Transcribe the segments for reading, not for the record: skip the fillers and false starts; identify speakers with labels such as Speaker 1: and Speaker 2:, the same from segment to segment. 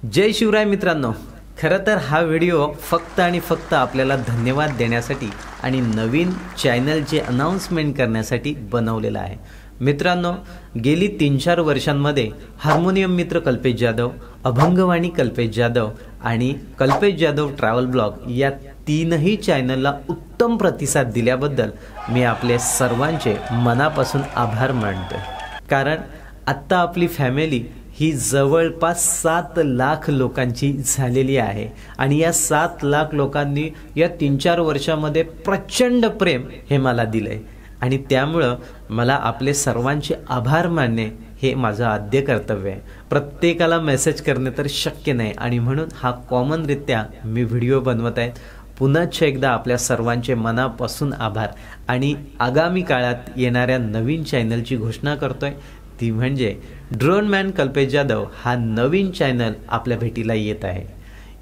Speaker 1: जय शिवराय मित्रांनो, खरं तर हा व्हिडिओ फक्त आणि फक्त आपल्याला धन्यवाद देण्यासाठी आणि नवीन चॅनलचे अनाउन्समेंट करण्यासाठी बनवलेला आहे। मित्रांनो, गेली 3-4 वर्षांमध्ये हार्मोनियम मित्र कल्पेश जाधव, अभंगवाणी कल्पेश जाधव आणि कल्पेश जाधव ट्रॅव्हल ब्लॉग या तीनही चॅनलला उत्तम प्रतिसाद दिल्याबद्दल मी आपले सर्वांचे मनापासून आभार मानतो। कारण आत्ता आपली फॅमिली ही जवळपास 7 लाख लोकांची झालेली आहे आणि या 7 लाख लोकांनी या 3-4 वर्षामध्ये प्रचंड प्रेम हे मला दिले आणि त्यामुळे मला आपले सर्वांचे आभार मानणे हे माझं आद्य कर्तव्य आहे। प्रत्येकाला मेसेज करणे तर शक्य नाही आणि म्हणून हा कॉमन रित्या मी व्हिडिओ बनवत आहे। पुन्हा एकदा आपल्या सर्वांचे मनापासून आभार आणि आगामी काळात येणाऱ्या नवीन चॅनलची घोषणा करतोय, ती म्हणजे ड्रोन मॅन कल्पेश जाधव हा नवीन चॅनल आपल्या भेटीला येत आहे।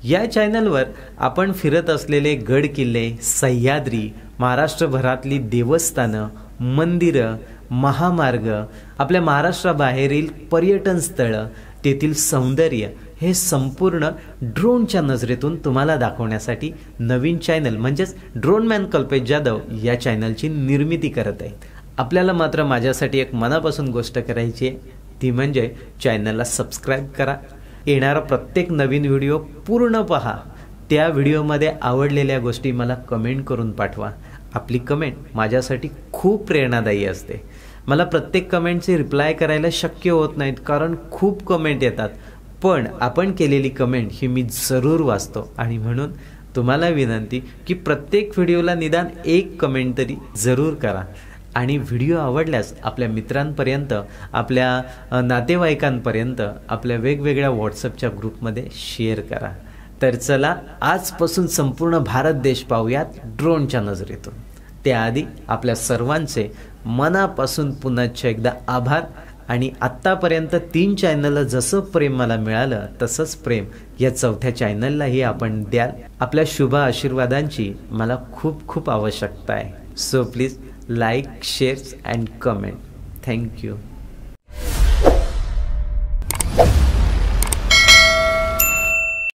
Speaker 1: या चॅनलवर आपण फिरत असलेले गड किल्ले, सह्याद्री, महाराष्ट्रभरातली देवस्थानं, मंदिरं, महामार्ग, आपल्या महाराष्ट्राबाहेरील पर्यटन स्थळं, तेथील सौंदर्य हे संपूर्ण ड्रोनच्या नजरेतून तुम्हाला दाखवण्यासाठी नवीन चॅनल म्हणजेच ड्रोन मॅन कल्पेश जाधव या चॅनलची निर्मिती करत आहे। आपल्याला मात्र माझ्यासाठी एक मनापासून गोष्ट करायची आहे, ती म्हणजे चॅनलला सबस्क्राइब करा। येणारा प्रत्येक नवीन व्हिडिओ पूर्ण पहा। त्या व्हिडिओमध्ये आवडलेल्या गोष्टी मला कमेंट करून पाठवा। आपली कमेंट माझ्यासाठी खूप प्रेरणादायी असते। मला प्रत्येक कमेंटचे रिप्लाय करायला शक्य होत नाहीत कारण खूप कमेंट येतात, पण आपण केलेली कमेंट ही मी जरूर वाचतो आणि म्हणून तुम्हाला विनंती की प्रत्येक व्हिडिओला निदान एक कमेंट तरी जरूर करा आणि व्हिडिओ आवडल्यास आपल्या मित्रांपर्यंत, आपल्या नातेवाईकांपर्यंत, आपल्या वेगवेगळ्या व्हॉट्सअपच्या ग्रुपमध्ये शेअर करा। तर चला आजपासून संपूर्ण भारत देश पाहूयात ड्रोनच्या नजरेतून। त्याआधी आपल्या सर्वांचे मनापासून पुन्हा एकदा आभार आणि आत्तापर्यंत 3 चॅनलला जसं प्रेम मला मिळालं तसंच प्रेम या 4थ्या चॅनललाही आपण द्याल। आपल्या शुभ आशीर्वादांची मला खूप खूप आवश्यकता आहे। So please like, share and comment. Thank you.